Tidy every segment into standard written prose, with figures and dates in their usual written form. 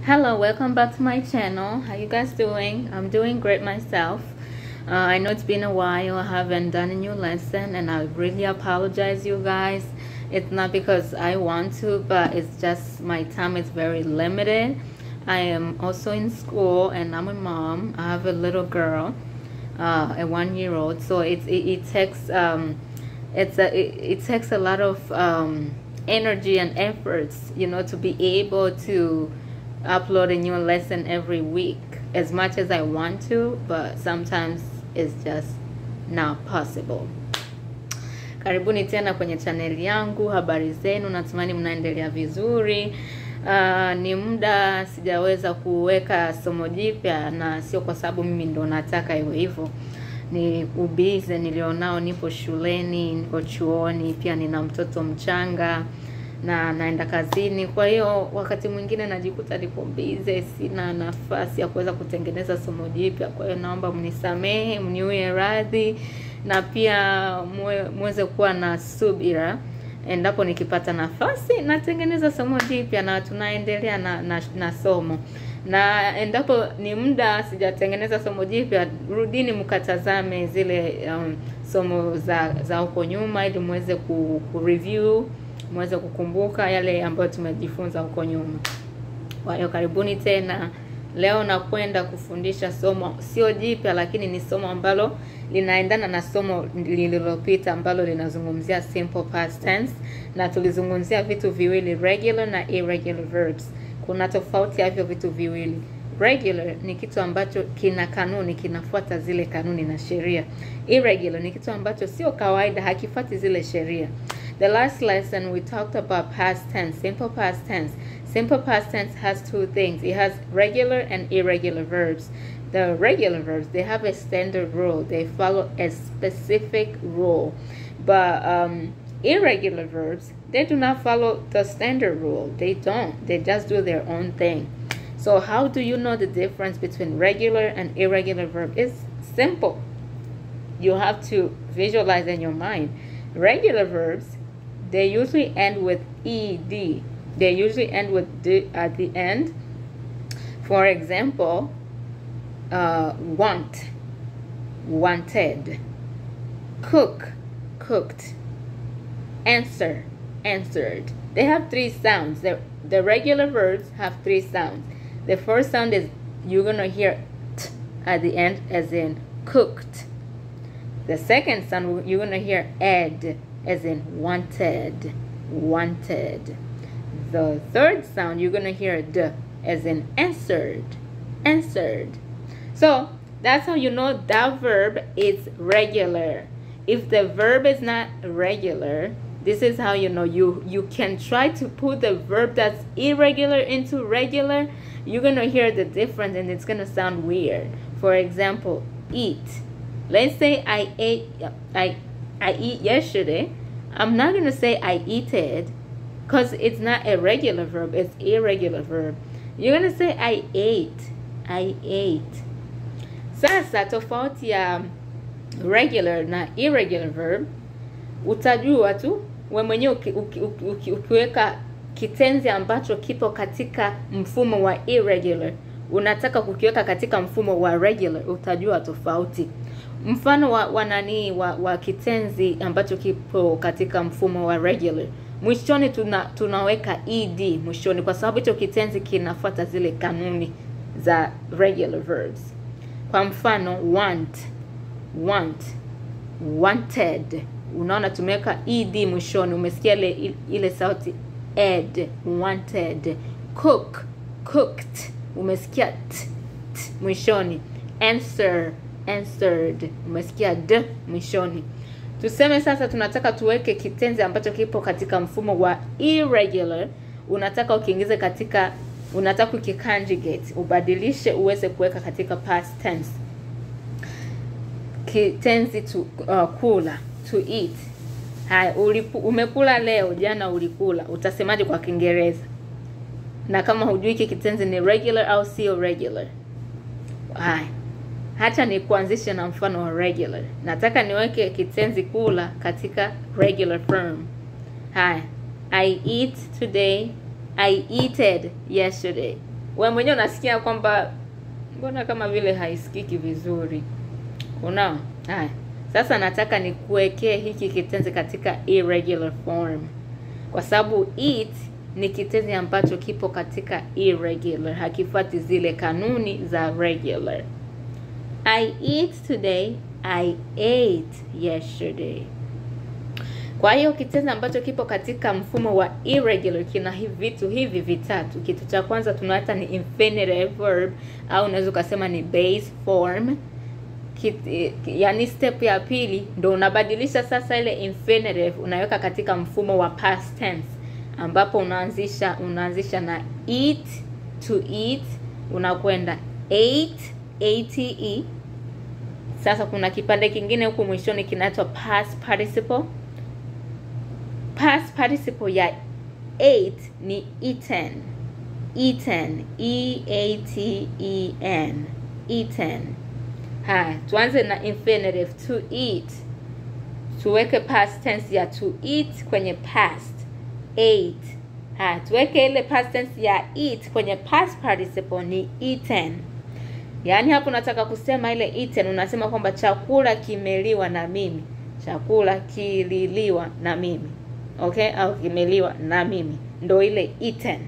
Hello, welcome back to my channel. How you guys doing? I'm doing great myself. I know it's been a while. I haven't done a new lesson and I really apologize, you guys. It's not because I want to, but it's just my time is very limited. I am also in school and I'm a mom. I have a little girl, a 1-year-old. So it takes it takes a lot of energy and efforts, you know, to be able to upload a new lesson every week as much as I want to, but sometimes it's just not possible. Karibuni tena kwenye channel yangu. Habari zenu, natumani mnaendelea vizuri. Ni muda sijaweza kuweka somo jipya, na sio kwa sababu mimi ndo nataka iwe hivyo. Ni ubize nilionao, nipo shuleni, niko chuoni, pia nina mtoto mchanga na naenda kazini. Kwa hiyo wakati mwingine najikuta niko busy, sina nafasi ya kuweza kutengeneza somo jipya. Kwa hiyo naomba mnisamehe, mniwie radhi, na pia muweze kuwa na subira. Endapo nikipata nafasi natengeneza somo jipya na tunaendelea na somo. Na endapo ni muda sijatengeneza somo jipya, rudini mkatazame zile somo za huko nyuma ili muweze ku-review, muweze kukumbuka yale ambayo tumejifunza huko nyuma. Kwa hiyo karibuni tena. Leo nakwenda kufundisha somo sio jipya, lakini ni somo ambalo linaendana na somo lililopita ambalo linazungumzia simple past tense, na tulizungumzia vitu viwili, regular na irregular verbs. Kuna tofauti ya hivyo vitu viwili. Regular ni kitu ambacho kina kanuni, kinafuata zile kanuni na sheria. Irregular ni kitu ambacho sio kawaida, hakifuati zile sheria. The last lesson we talked about past tense, simple past tense. Simple past tense has two things. It has regular and irregular verbs. The regular verbs, they have a standard rule. They follow a specific rule. But irregular verbs, they do not follow the standard rule. They don't. They just do their own thing. So how do you know the difference between regular and irregular verb? It's simple. You have to visualize in your mind. Regular verbs, they usually end with ed. They usually end with d at the end. For example, want, wanted. Cook, cooked. Answer, answered. They have three sounds. The regular verbs have three sounds. The first sound is, you're going to hear t at the end, as in cooked. The second sound, you're going to hear ed, as in wanted, wanted. The third sound, you're going to hear d, as in answered, answered. So that's how you know that verb is regular. If the verb is not regular, this is how you know. You can try to put the verb that's irregular into regular. You're going to hear the difference and it's going to sound weird. For example, eat. Let's say I eat yesterday. I'm not going to say I eated because it's not a regular verb. It's irregular verb. You're going to say I ate. I ate. Sasa tofauti ya regular na irregular verb, utajua tu wewe mwenyewe ukiweka kitenzi ambacho kipo katika mfumo wa irregular, unataka kukiweka katika mfumo wa regular, utajua tofauti. Mfano wa kitenzi ambacho kipo katika mfumo wa regular, mwishoni tunaweka ed mwishoni kwa sababu hicho kitenzi kinafuata zile kanuni za regular verbs. Kwa mfano want, want, wanted. Unaona tumeweka ed mwishoni, umesikia ile sauti ed, wanted. Cook, cooked. Umesikia t mwishoni. Answer, answered. Umesikia d mwishoni. Tuseme sasa tunataka tuweke kitenzi ambacho kipo katika mfumo wa irregular. Unataka ukiingize katika, unataka ukiconjugate, ubadilishe uweze kuweka katika past tense. Kitenzi kula, to eat. Hai, umekula leo, jana ulikula. Utasemaje kwa Kiingereza? Na kama hujui kitenzi ni regular au sio regular. Hai, hata ni kuanzisha na mfano wa regular. Nataka niweke kitenzi kula katika regular form. Hai, I eat today. I eated yesterday. wewe mwenyewe unasikia kwamba mbona kama vile haisikiki vizuri. Unaona? Haya. Sasa nataka nikuwekee hiki kitenzi katika irregular form. Kwa sababu eat ni kitenzi ambacho kipo katika irregular, hakifuati zile kanuni za regular. I eat today, I ate yesterday. Kwa hiyo kitenzi ambacho kipo katika mfumo wa irregular kina vitu hivi vitatu. Kitu cha kwanza tunaita ni infinitive verb, au unaweza kusema ni base form. Yani step ya pili ndo unabadilisha sasa ile infinitive unaweka katika mfumo wa past tense, ambapo unaanzisha na eat, to eat, unakwenda ate, ate. Sasa kuna kipande kingine huku mwishoni kinaitwa past participle. Past participle ya ate ni eaten, eaten, E-A-T-E-N, eaten. Haya, tuanze na infinitive to eat. Tuweke past tense ya to eat kwenye past, ate. Haya, tuweke ile past tense ya eat kwenye past participle ni eaten. Yaani hapo nataka kusema ile eaten unasema kwamba chakula kimeliwa na mimi. Chakula kililiwa na mimi. Okay? Au kimeliwa na mimi. Ndio ile eaten.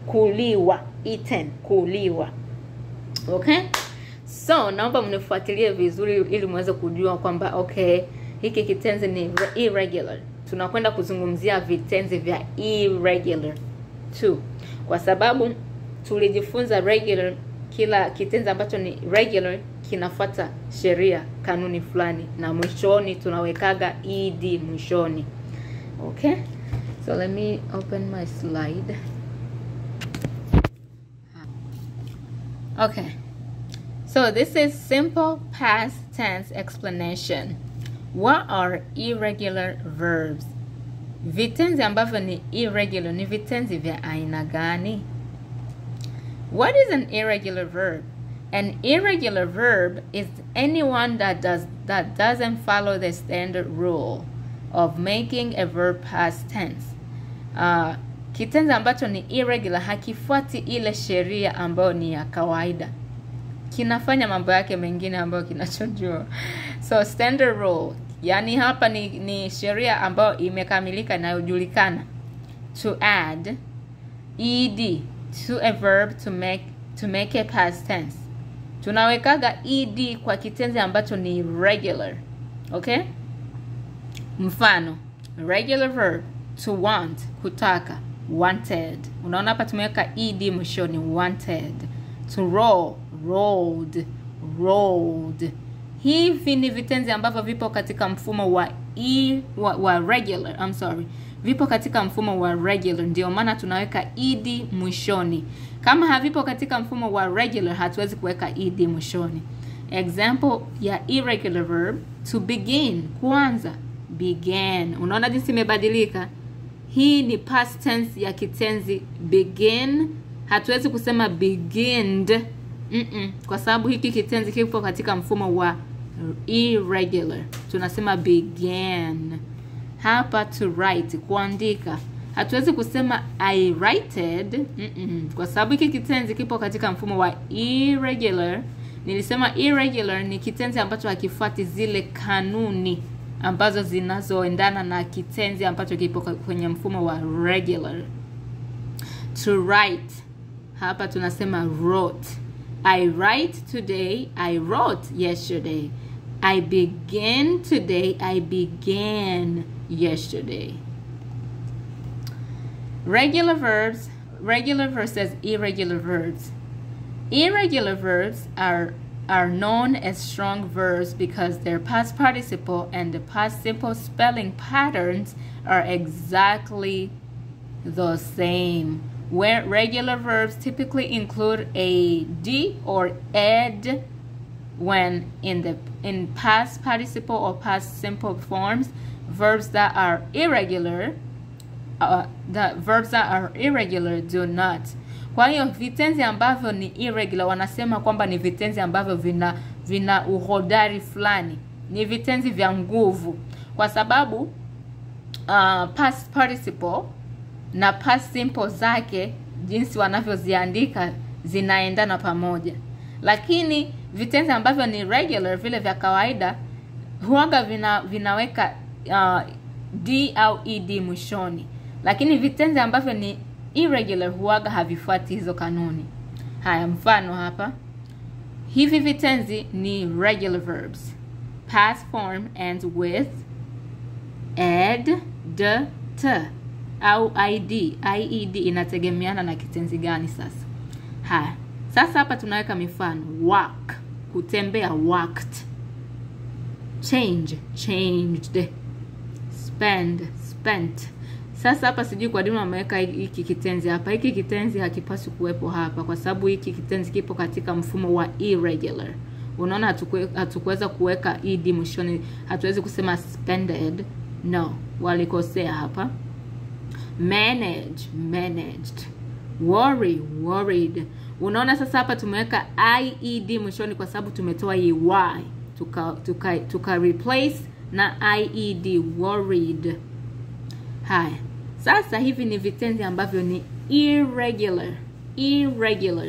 Kuliwa, eaten, kuliwa. Okay? So, naomba mnifuatilie vizuri ili muweze kujua kwamba okay, hiki kitenzi ni irregular. Tunakwenda kuzungumzia vitenzi vya irregular tu. Kwa sababu tulijifunza regular, kila kitenzi ambacho ni regular kinafuata sheria, kanuni fulani, na mwishoni tunawekaga ed mwishoni. Okay? So let me open my slide. Okay. So this is simple past tense explanation. What are irregular verbs? Vitenzi ambavyo ni irregular ni vitenzi vya aina gani? What is an irregular verb? An irregular verb is anyone that doesn't follow the standard rule of making a verb past tense. Kitenzi ambacho ni irregular hakifuati ile sheria ambayo ni ya kawaida. Kinafanya mambo yake mengine ambayo kinachojua. So standard rule, yani hapa ni sheria ambayo imekamilika inayojulikana. To add ed to a verb to make a past tense. Tunawekaga ed kwa kitenzi ambacho ni regular. Okay? Mfano, regular verb to want, kutaka, wanted. Unaona hapa tumeweka ed mwishoni, wanted. To roll, rolled, rolled. Hivi ni vitenzi ambavyo vipo katika mfumo wa regular. Vipo katika mfumo wa regular, ndio maana tunaweka ed mwishoni. Kama havipo katika mfumo wa regular, hatuwezi kuweka ed mwishoni. Example ya irregular verb, to begin, kuanza, began. Unaona jinsi imebadilika? Hii ni past tense ya kitenzi begin. Hatuwezi kusema beginned. Kwa sababu hiki kitenzi kipo katika mfumo wa irregular. Tunasema began. Hapa to write, kuandika. Hatuwezi kusema I writed. Kwa sababu hiki kitenzi kipo katika mfumo wa irregular. Nilisema irregular ni kitenzi ambacho hakifuati zile kanuni ambazo zinazoendana na kitenzi ambacho kipo kwenye mfumo wa regular. To write. Hapa tunasema wrote. I write today, I wrote yesterday. I begin today, I began yesterday. Regular verbs versus irregular verbs. Irregular verbs are known as strong verbs because their past participle and the past simple spelling patterns are exactly the same. Where regular verbs typically include a d or ed when in past participle or past simple forms, verbs that are irregular do not. Kwa hiyo vitenzi ambavyo ni irregular wanasema kwamba ni vitenzi ambavyo vina uhodari fulani, ni vitenzi vya nguvu, kwa sababu past participle na past simple zake jinsi wanavyoziandika zinaendana pamoja. Lakini vitenzi ambavyo ni regular, vile vya kawaida, huaga vinaweka d au ed mwishoni. Lakini vitenzi ambavyo ni irregular huaga havifuati hizo kanuni. Haya, mfano hapa. Hivi vitenzi ni regular verbs. Past form ends with ed, d, t au id. Ied inategemeana na kitenzi gani sasa. Haya, sasa hapa tunaweka mifano. Walk, kutembea, walked. Change, changed. Spend, spent. Sasa hapa sijui kwa nini wameweka hiki kitenzi hapa. Hiki kitenzi hakipaswi kuwepo hapa kwa sababu hiki kitenzi kipo katika mfumo wa irregular. Unaona hatukuweza kuweka ed mwishoni. Hatuwezi kusema spended. No, walikosea hapa. Manage, managed. Worry, worried. Unaona sasa hapa tumeweka ied mwishoni kwa sababu tumetoa hii y. Tuka replace na ied, worried. Haya, sasa hivi ni vitenzi ambavyo ni irregular. Irregular.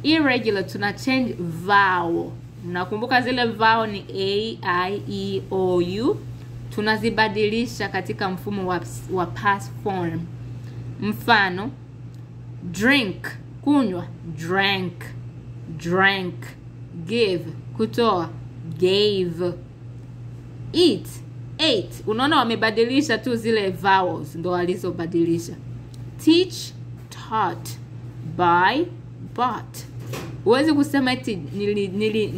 Irregular tuna change vowel. Unakumbuka zile vowel ni a, i, e, o, u. Tunazibadilisha katika mfumo wa past form. Mfano, drink, kunywa, drank, drank. Give, kutoa, gave. Eat, ate. Unaona wamebadilisha tu zile vowels, ndo walizobadilisha. Teach, taught. Buy, bought. Huwezi kusema eti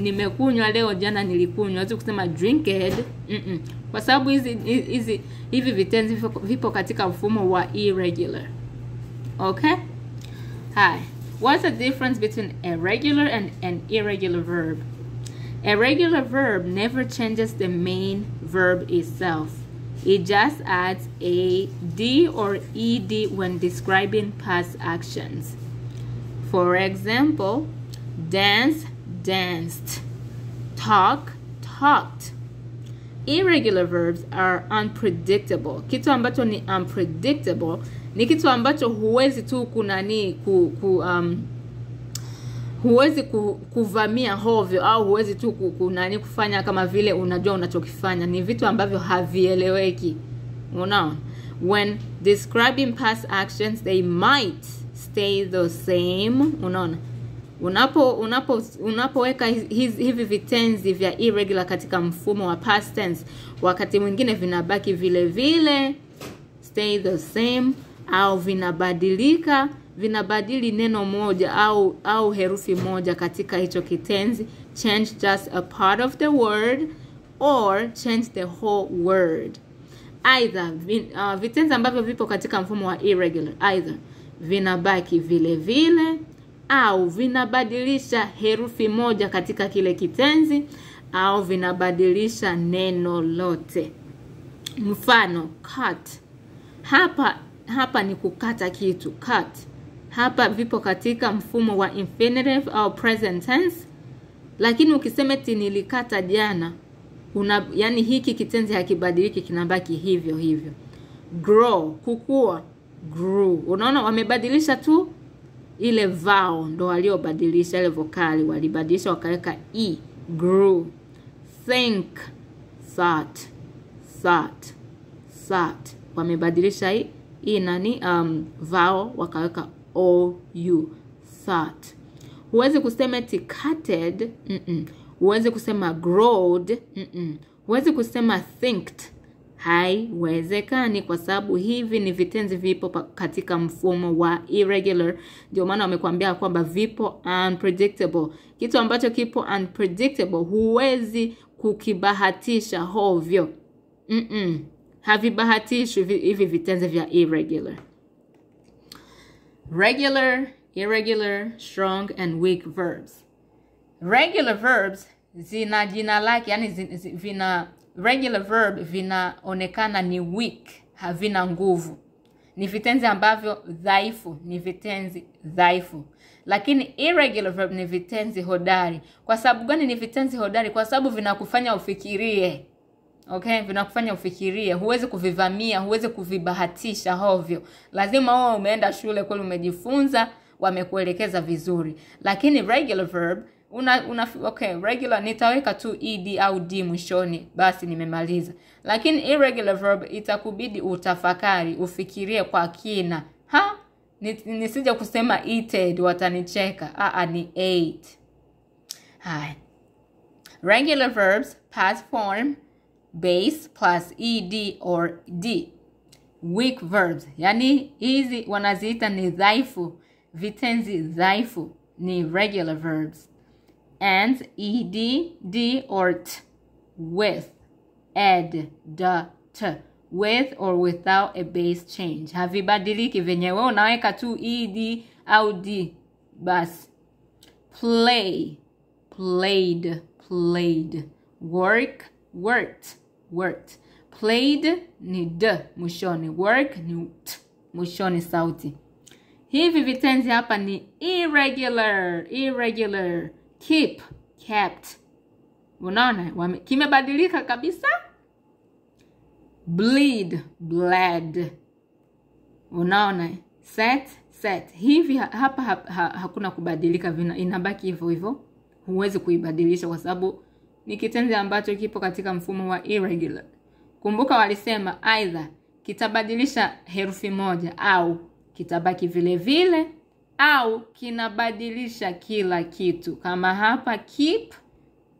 nimekunywa leo, jana nilikunywa. Huwezi kusema drinked. Kwa sababu hivi vitenzi vipo katika mfumo wa irregular. Okay? Hi. What's the difference between a regular and an irregular verb? A regular verb never changes the main verb itself. It just adds a d or ed when describing past actions. For example, dance, danced. Talk, talked. Irregular verbs are unpredictable. Kitu ambacho ni unpredictable ni kitu ambacho huwezi tu huwezi kuvamia hovyo au huwezi tu kufanya kama vile unajua unachokifanya. Ni vitu ambavyo havieleweki. Unaona? When describing past actions, they might stay the same. Unaona? Unapoweka hivi vitenzi vya irregular katika mfumo wa past tense, wakati mwingine vinabaki vile vile, stay the same, au vinabadili neno moja au herufi moja katika hicho kitenzi, change just a part of the word or change the whole word. Either vitenzi ambavyo vipo katika mfumo wa irregular, either vinabaki vile vile au vinabadilisha herufi moja katika kile kitenzi au vinabadilisha neno lote. Mfano, cut. Hapa ni kukata kitu, cut. Hapa vipo katika mfumo wa infinitive au present tense. Lakini ukisema eti nilikata jana, yani hiki kitenzi hakibadiliki, kinabaki hivyo hivyo. Grow, kukua, grew. Unaona wamebadilisha tu ile vowel, ndo waliobadilisha ile vokali, walibadilisha wakaweka e, grew. Think, thought, thought, thought. Wamebadilisha hii vowel wakaweka o, u, thought. Huwezi kusema eti cutted, huwezi kusema growed, huwezi kusema thinked. Haiwezekani kwa sababu hivi ni vitenzi vipo katika mfumo wa irregular. Ndio maana wamekuambia kwamba vipo unpredictable. Kitu ambacho kipo unpredictable huwezi kukibahatisha hovyo. Havibahatishi hivi vitenzi vya irregular. Regular, irregular, strong and weak verbs. Regular verbs zina jina lake, yani regular verb vinaonekana ni weak, havina nguvu. Ni vitenzi ambavyo dhaifu, ni vitenzi dhaifu. Lakini irregular verb ni vitenzi hodari. Kwa sababu gani ni vitenzi hodari? Kwa sababu vinakufanya ufikirie. Okay, vinakufanya ufikirie. Huwezi kuvivamia, huwezi kuvibahatisha hovyo. Lazima wewe umeenda shule kweli, umejifunza, wamekuelekeza vizuri. Lakini regular verb okay, regular nitaweka tu ed au d mwishoni, basi nimemaliza. Lakini irregular verb itakubidi utafakari, ufikirie kwa kina. Nisije kusema eated watanicheka. Ni ate. Hai. Regular verbs, past form, base plus ed or d. Weak verbs, yani hizi wanaziita ni dhaifu, vitenzi dhaifu ni regular verbs. And ed, d or t, with, ed, d, t, with or without a base change. Havibadiliki venye wewe unaweka tu ed au d basi. Play, played, played. Work, worked, worked. Played ni d mwishoni, work ni t mwishoni sauti. Hivi vitenzi hapa ni irregular, irregular. Keep, kept. Unaona kimebadilika kabisa. Bleed, bled. Unaona, set, set. Hivi hapa hakuna kubadilika, inabaki hivyo hivyo. Huwezi kuibadilisha kwa sababu ni kitenzi ambacho kipo katika mfumo wa irregular. Kumbuka walisema either kitabadilisha herufi moja au kitabaki vile vile au kinabadilisha kila kitu. Kama hapa keep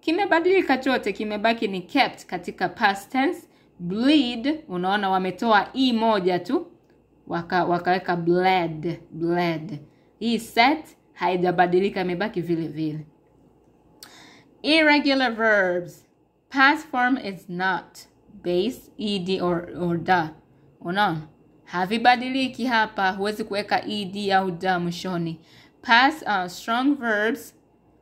kimebadilika chote, kimebaki ni kept katika past tense. Bleed, unaona wametoa e moja tu wakaweka bled, bled. Hii set haijabadilika, imebaki vile vile. Irregular verbs, past form is not, base, ed or da. Unaona havibadiliki hapa, huwezi kuweka ed au da mwishoni. Past strong verbs,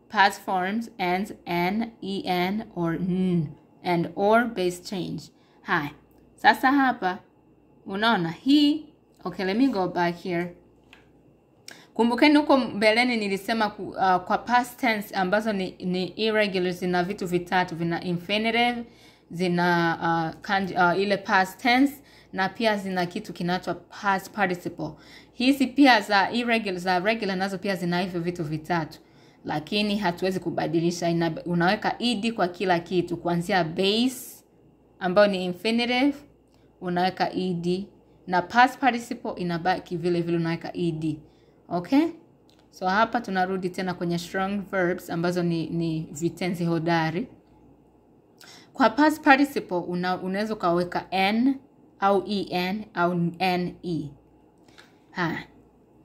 past forms ends n, en or n, and or base change. Hai, sasa hapa unaona hii. Okay, let me go back here. Kumbukeni huko mbeleni nilisema kwa past tense ambazo ni irregular zina vitu vitatu, vina infinitive, zina ile past tense, na pia zina kitu kinaitwa past participle. Hizi pia za irregular, za regular nazo pia zina hivyo vitu vitatu. Lakini hatuwezi kubadilisha, unaweka ed kwa kila kitu. Kuanzia base ambayo ni infinitive unaweka ed, na past participle inabaki vile vile unaweka ed. Okay? So hapa tunarudi tena kwenye strong verbs ambazo ni vitenzi hodari. Kwa past participle unaweza kaweka n au en au ne.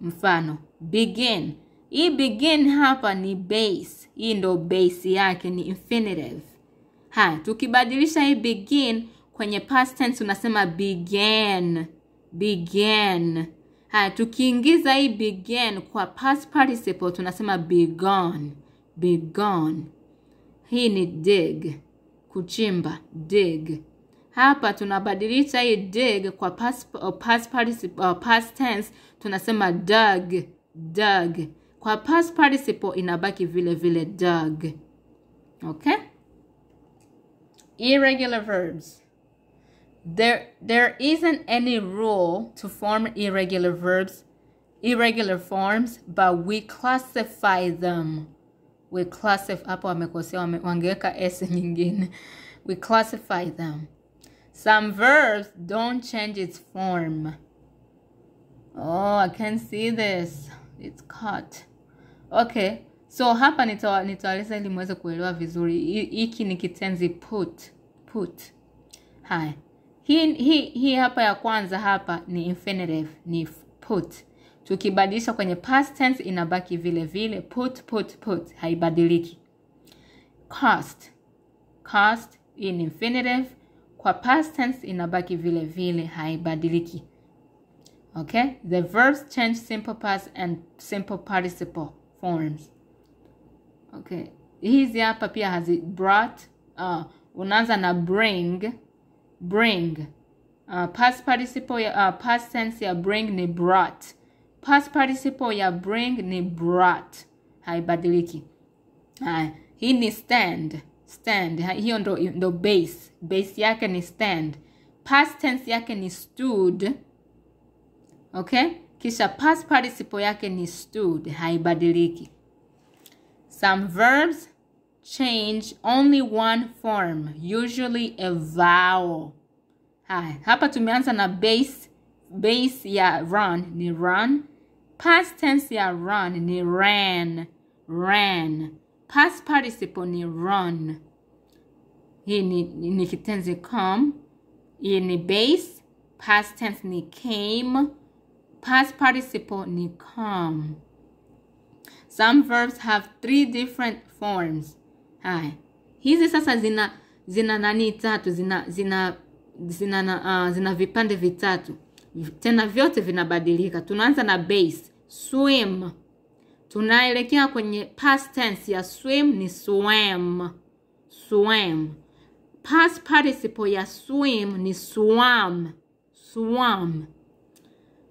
Mfano begin. Hii begin hapa ni base. Hii ndo base yake, ni infinitive. Tukibadilisha hii begin kwenye past tense unasema began, began. Tukiingiza hii began kwa past participle tunasema begun, begun. Hii ni dig, kuchimba, dig. Hapa tunabadilisha hii dig kwa past participle, past tense tunasema dug, dug. Kwa past participle inabaki vile vile dug. Okay? Irregular verbs. There isn't any rule to form irregular verbs, irregular forms, but we classify them. We classify, hapo wamekosea, wangeweka s nyingine. We classify them. Some verbs don't change its form. Oh, I can see this. It's cut. Okay. So hapa nitawaleza ili muweze kuelewa vizuri. Hiki ni kitenzi put. Put. Hai. Hii hapa ya kwanza hapa ni infinitive, ni put. Tukibadilisha kwenye past tense inabaki vile vile. Put, put, put. Haibadiliki. Cost. Cost in infinitive. Kwa past tense inabaki vile vile. Haibadiliki. Okay? The verbs change simple past and simple participle forms. Okay. Hizi hapa pia hazi brought. Unaanza na bring. Bring. Past participle past tense ya bring ni brought. Past participle ya bring ni brought. Haibadiliki. Hii ni stand. Stand. Hiyo ndo base. Base yake ni stand. Past tense yake ni stood. Okay? kisha past participle yake ni stood, haibadiliki. Some verbs change only one form, usually a vowel. Hai, hapa tumeanza na base ya run ni run. Past tense ya run ni ran, ran. Past participle ni run. Hii ni kitenzi come. Hii ni base. Past tense ni came. Past participle ni come. Some verbs have 3 different forms. Hai. Hizi sasa zina nani tatu, zina vipande vitatu. Tena vyote vinabadilika. Tunaanza na base, swim. Tunaelekea kwenye past tense ya swim ni swam, swam. Past participle ya swim ni swam, swam.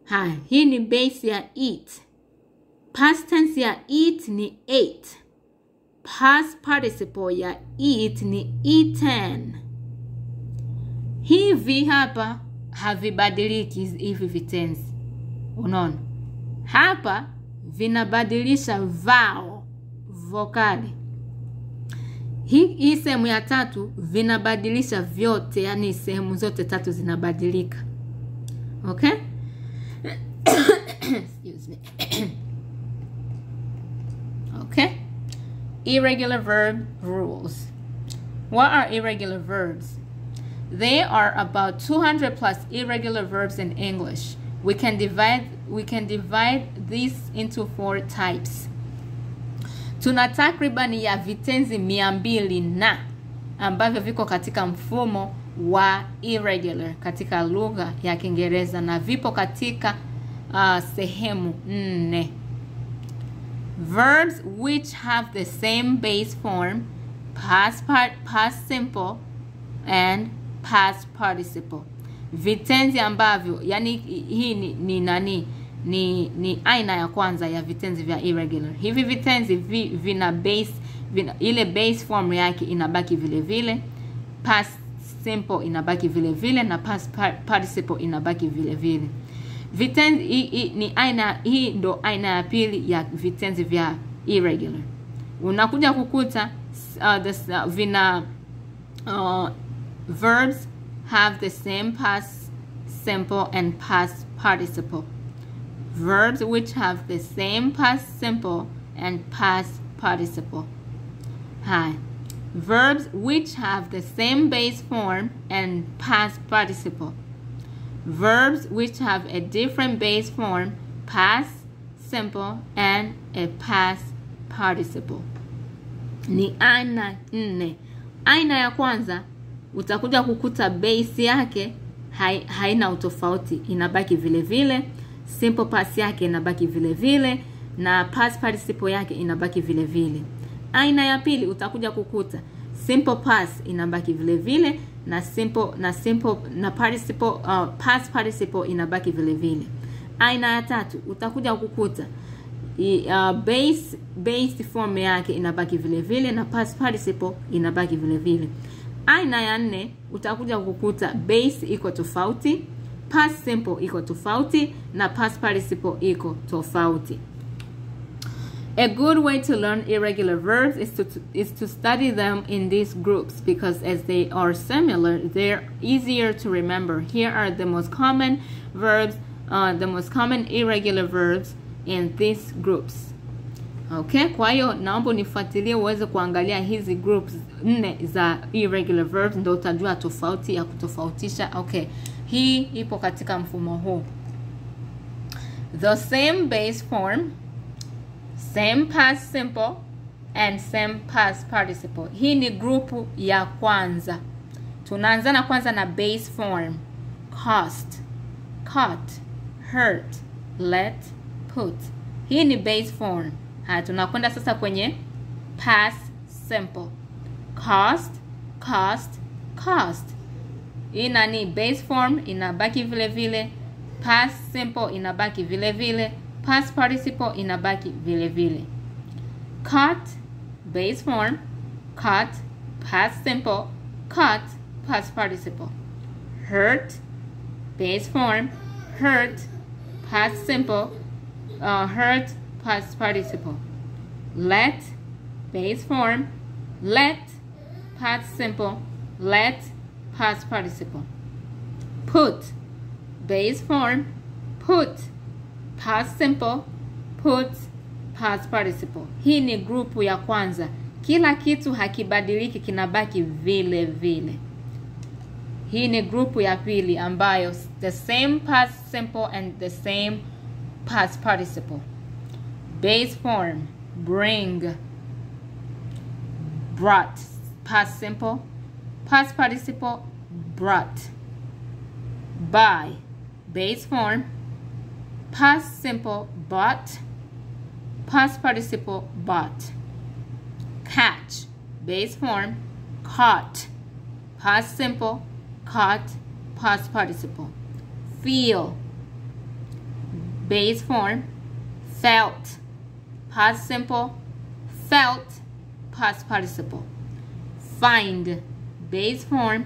Hai, hii ni base ya eat. Past tense ya eat ni ate. Past participle ya eat ni eaten. Hivi hapa havibadiliki hivi vitenzi. Unaona? Hapa vinabadilisha vowel, vokali. Hii sehemu ya tatu vinabadilisha vyote, yani sehemu zote tatu zinabadilika. Okay? Excuse me. Okay? Irregular verb rules. What are irregular verbs? There are about 200 plus irregular verbs in English. We can divide these into 4 types. Tuna takriban ya vitenzi 200 na ambavyo viko katika mfumo wa irregular katika lugha ya Kiingereza na vipo katika sehemu 4. Verbs which have the same base form, past simple and past participle. Vitenzi ambavyo, yani hii ni aina ya kwanza ya vitenzi vya irregular. Hivi vitenzi vina ile base form yake inabaki vile vile, past simple inabaki vile vile na past participle inabaki vile vile. Vitenzi hii ndo aina ya pili ya vitenzi vya irregular. Unakuja kukuta verbs have the same past simple and past participle. Verbs which have the same past simple and past participle. Hi. Verbs which have the same base form and past participle. Verbs which have a different base form, past simple and a past participle. Ni aina 4. Aina ya kwanza utakuja kukuta base yake haina utofauti, inabaki vile vile. Simple past yake inabaki vile vile na past participle yake inabaki vile vile. Aina ya pili utakuja kukuta simple past inabaki vile vile na past participle inabaki vile vile. Aina ya tatu utakuja kukuta base form yake inabaki vile vile na past participle inabaki vile vile. Aina ya 4 utakuja kukuta base iko tofauti, past simple iko tofauti na past participle iko tofauti. A good way to learn irregular verbs is to study them in these groups because as they are similar, they're easier to remember. Here are the most common verbs, the most common irregular verbs in these groups. Okay, kwa hiyo naomba nifuatilie uweze kuangalia hizi groups 4 za irregular verbs ndio utajua tofauti ya kutofautisha. Okay, hii ipo katika mfumo huu. The same base form, same past simple and same past participle. Hii ni grupu ya kwanza. Tunaanza na kwanza na base form. Cost, cut, hurt, let, put. Hii ni base form. Tunakwenda sasa kwenye past simple. Cost, cost, cost. Hii nani base form inabaki vile vile, past simple inabaki vile vile, past participle inabaki vile vile. Cut, base form, cut, past simple, cut, past participle. Hurt, base form, hurt, past simple, heard, past participle. Let, base form, let, past simple, let, past participle. Put, base form, put, past simple, put, past participle. Hii ni grupu ya kwanza. Kila kitu hakibadiliki, kinabaki vile vile. Hii ni grupu ya pili ambayo the same past simple and the same past participle. Base form, bring, brought, past simple, past participle, brought. Buy, base form, past simple, bought, past participle, bought. Catch, base form, caught, past simple, caught, past participle. Feel, base form, felt, past simple, felt, past participle. Find, base form,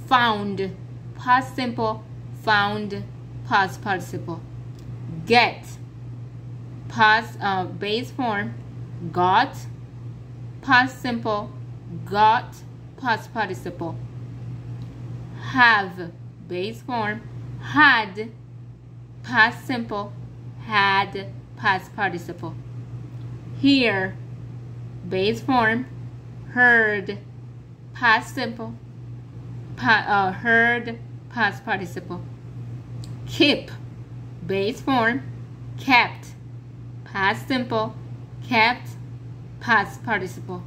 found, past simple, found, past participle. Get, past base form, got, past simple, got, past participle. Have, base form, had, past simple, had, past participle. Hear, base form, heard, past simple, heard, past participle. Keep, base form, kept, past simple, kept, past participle.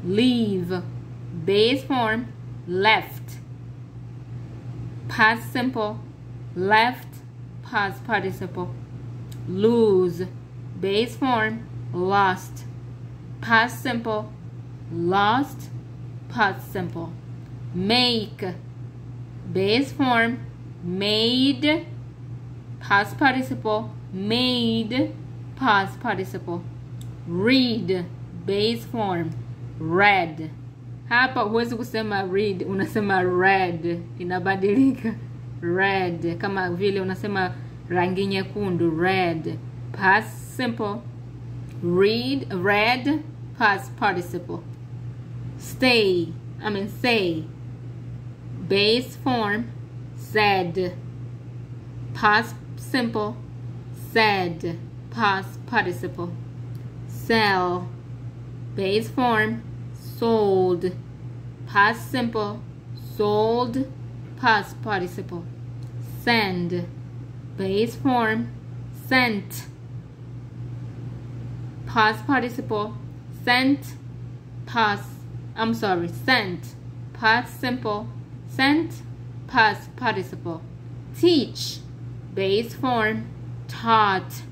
Leave, base form, left, past simple, left, past participle. Lose, base form, lost, past simple, lost, past simple. Make, base form, made, past participle, made, past participle. Read, base form, read. Hapa huwezi kusema read, unasema read. Inabadilika. Red, kama vile unasema rangi nyekundu, red. Past simple, read, read, past participle. Say, base form, said, past simple, said, past participle. Sell, base form, sold, past simple, sold, past participle. Send, base form, sent, past participle, sent, sent, past simple, sent, past participle. Teach, base form, taught.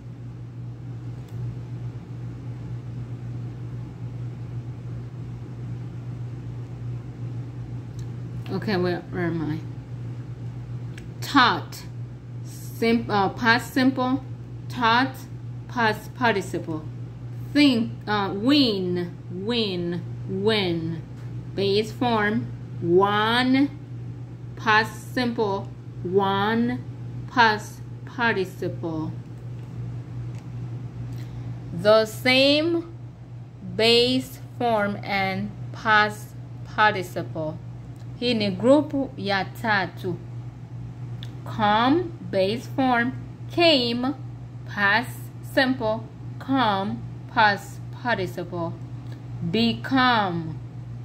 Okay, where am I? Taught, past simple, taught, past participle. Think, win, win. Base form, won, past simple, won, past participle. The same base form and past participle. Hii ni grupu ya tatu. Come, base form, came, past simple, come, past participle. Become,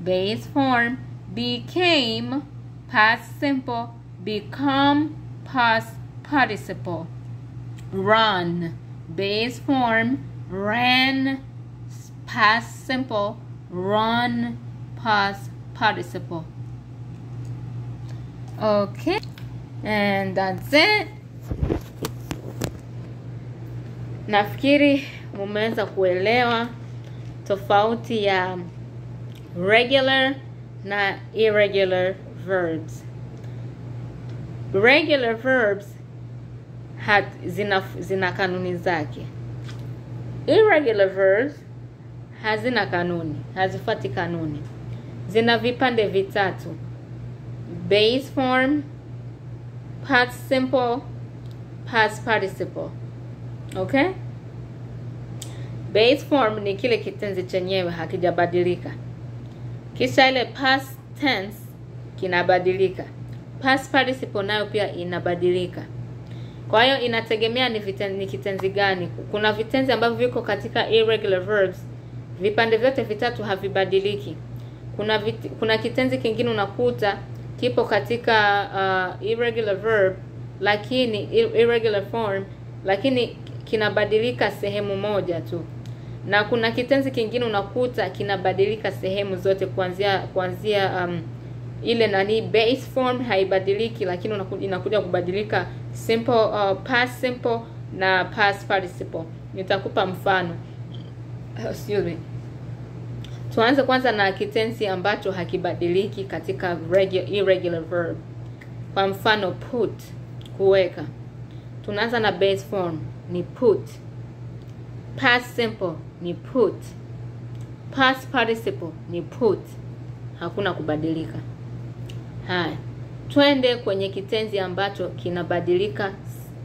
base form, became, past simple, become, past participle. Run, base form, ran, past simple, run, past participle. Okay, and that's it. Nafikiri mumeweza kuelewa tofauti ya regular na irregular verbs. Regular verbs zina kanuni zake. Irregular verbs hazina kanuni, hazifuati kanuni. Zina vipande vitatu: base form, past simple, past participle. Okay? Base form ni kile kitenzi chenyewe hakijabadilika. Kisha ile past tense kinabadilika. Past participle nayo pia inabadilika. Kwa hiyo inategemea ni kitenzi gani. Kuna vitenzi ambavyo viko katika irregular verbs, vipande vyote vitatu havibadiliki. Kuna kitenzi kingine unakuta kipo katika irregular verb, lakini irregular form, lakini kinabadilika sehemu moja tu. Na kuna kitenzi kingine unakuta kinabadilika sehemu zote kuanzia ile nani base form haibadiliki, lakini inakuja kubadilika simple, past simple na past participle. Nitakupa mfano. Excuse me. Tuanze kwanza na kitenzi ambacho hakibadiliki katika irregular verb. Kwa mfano put, kuweka. Tunaanza na base form ni put. Past simple ni put. Past participle ni put. Hakuna kubadilika. Haya. Twende kwenye kitenzi ambacho kinabadilika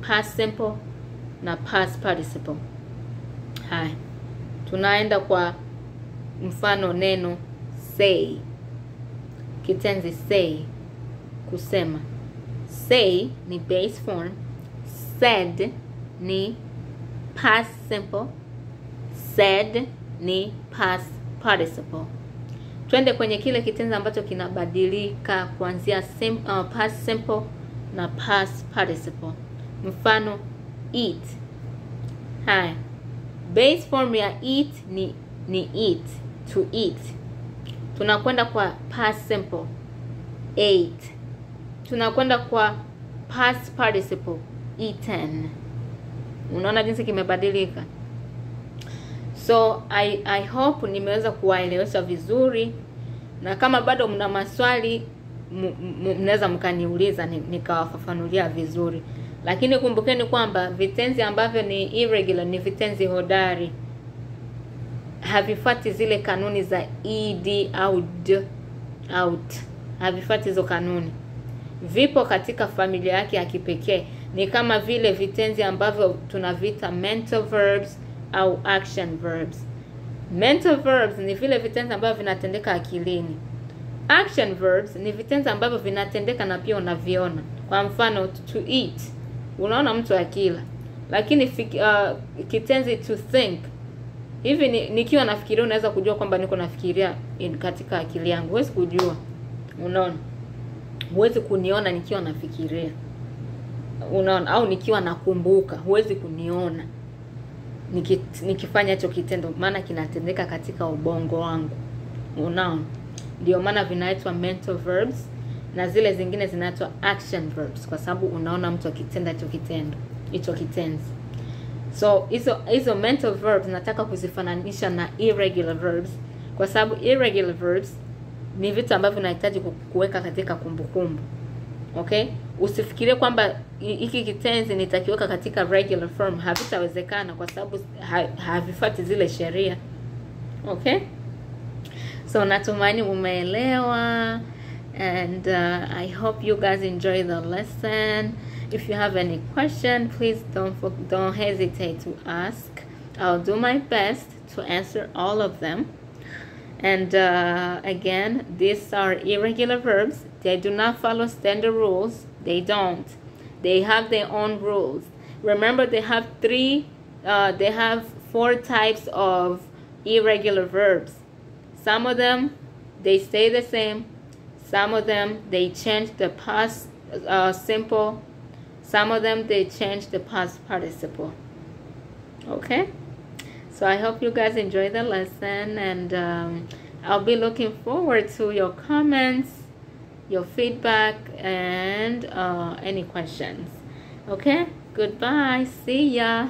past simple na past participle. Haya. Tunaenda kwa mfano neno say. Kitenzi say, kusema. Say ni base form, said ni past simple, said ni past participle. Twende kwenye kile kitenzi ambacho kinabadilika kuanzia past simple na past participle. Mfano eat. Haya. Base form ya eat ni eat, to eat. Tunakwenda kwa past simple, ate. Tunakwenda kwa past participle, eaten. Unaona jinsi kimebadilika. So I hope nimeweza kuwaelewesha vizuri, na kama bado mna maswali mnaweza mkaniuliza nikawafafanulia vizuri. Lakini kumbukeni kwamba vitenzi ambavyo ni irregular ni vitenzi hodari. Havifuati zile kanuni za ed au d, out. Havifuati hizo kanuni. Vipo katika familia yake ya kipekee. Ni kama vile vitenzi ambavyo tunavita mental verbs au action verbs. Mental verbs ni vile vitenzi ambavyo vinatendeka akilini. Action verbs ni vitenzi ambavyo vinatendeka na pia unaviona. Kwa mfano to eat, unaona mtu akila. Lakini kitenzi to think, hivi nikiwa nafikiria unaweza kujua kwamba niko nafikiria katika akili yangu. Huwezi kujua. Unaona? Huwezi kuniona nikiwa nafikiria. Unaona? Au nikiwa nakumbuka, huwezi kuniona nikifanya hicho kitendo, maana kinatendeka katika ubongo wangu. Unaona? Ndio maana vinaitwa mental verbs, na zile zingine zinaitwa action verbs kwa sababu unaona mtu akitenda hicho kitenzi. So hizo mental verbs nataka kuzifananisha na irregular verbs kwa sababu irregular verbs ni vitu ambavyo unahitaji kuweka katika kumbukumbu. Okay? Usifikirie kwamba hiki kitenzi nitakiweka katika regular form, havitawezekana kwa sababu havifuati zile sheria. Okay? So natumaini umeelewa, and I hope you guys enjoy the lesson. If you have any question, please don't hesitate to ask. I'll do my best to answer all of them. And again, these are irregular verbs. They do not follow standard rules. They don't. They have their own rules. Remember, they have four types of irregular verbs. Some of them, they stay the same. Some of them, they change the past simple. Some of them, they change the past participle. Okay? So I hope you guys enjoy the lesson, and I'll be looking forward to your comments, your feedback, and any questions. Okay? Goodbye. See ya.